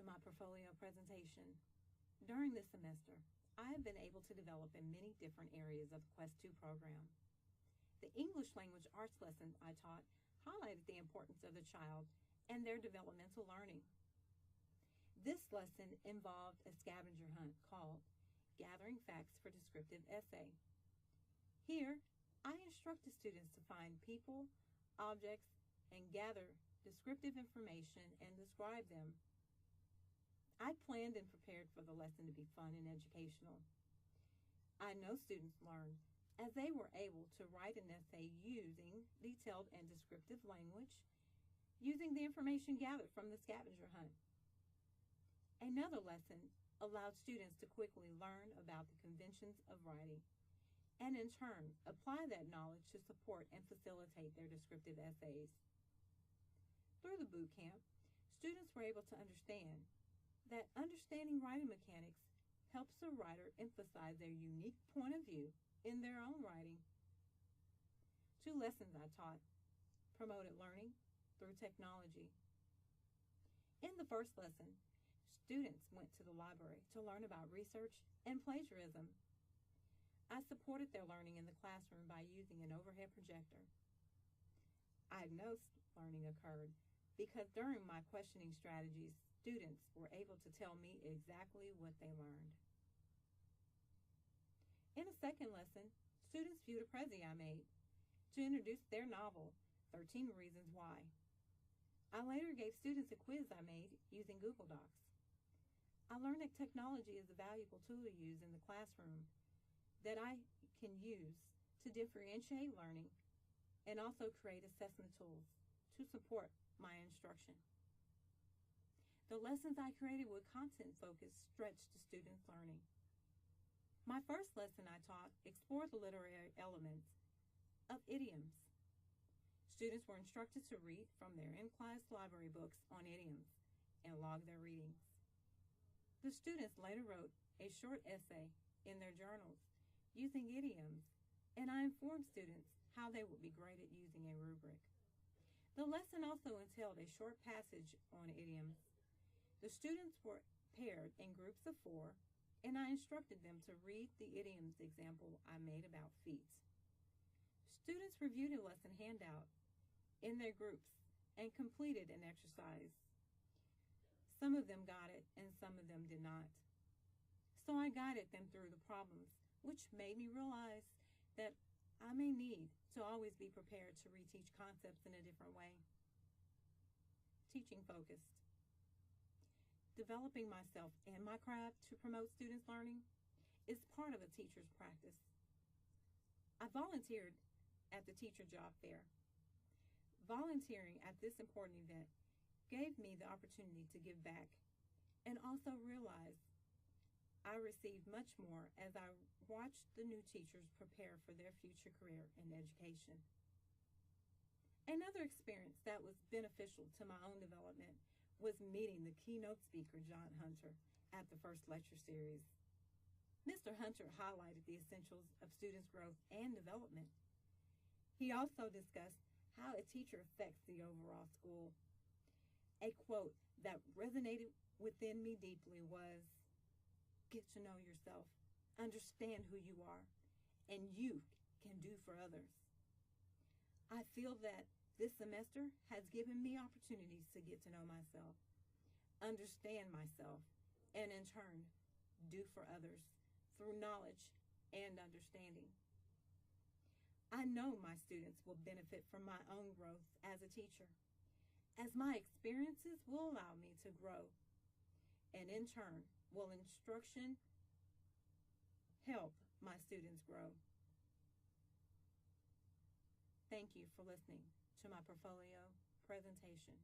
my portfolio presentation. During this semester, I have been able to develop in many different areas of the Quest 2 program. The English language arts lesson I taught highlighted the importance of the child and their developmental learning. This lesson involved a scavenger hunt called Gathering Facts for Descriptive Essay. Here, I instructed students to find people, objects, and gather descriptive information and describe them. I planned and prepared for the lesson to be fun and educational. I know students learned as they were able to write an essay using detailed and descriptive language, using the information gathered from the scavenger hunt. Another lesson allowed students to quickly learn about the conventions of writing, and in turn apply that knowledge to support and facilitate their descriptive essays. Through the boot camp, students were able to understand that understanding writing mechanics helps a writer emphasize their unique point of view in their own writing. 2 lessons I taught promoted learning through technology. In the first lesson, students went to the library to learn about research and plagiarism. I supported their learning in the classroom by using an overhead projector. I know learning occurred because during my questioning strategies, students were able to tell me exactly what they learned. In a second lesson, students viewed a prezi I made to introduce their novel, 13 Reasons Why. I later gave students a quiz I made using Google Docs. I learned that technology is a valuable tool to use in the classroom that I can use to differentiate learning and also create assessment tools to support my instruction. The lessons I created with content focus stretched the students' learning. My first lesson I taught explored the literary elements of idioms. Students were instructed to read from their in-class library books on idioms and log their readings. The students later wrote a short essay in their journals using idioms, and I informed students how they would be graded using a rubric. The lesson also entailed a short passage on idioms. The students were paired in groups of 4, and I instructed them to read the idioms example I made about feet. Students reviewed a lesson handout in their groups and completed an exercise. Some of them got it and some of them did not. So I guided them through the problems, which made me realize that I may need to always be prepared to reteach concepts in a different way. Teaching focused. Developing myself and my craft to promote students' learning is part of a teacher's practice. I volunteered at the teacher job fair. Volunteering at this important event gave me the opportunity to give back and also realize I received much more as I watched the new teachers prepare for their future career in education. Another experience that was beneficial to my own development was meeting the keynote speaker, John Hunter, at the first lecture series. Mr. Hunter highlighted the essentials of students' growth and development. He also discussed how a teacher affects the overall school. A quote that resonated within me deeply was, "Get to know yourself, understand who you are, and you can do for others." I feel that this semester has given me opportunities to get to know myself, understand myself, and in turn, do for others through knowledge and understanding. I know my students will benefit from my own growth as a teacher, as my experiences will allow me to grow, and in turn, will instruction help my students grow. Thank you for listening to my portfolio presentation.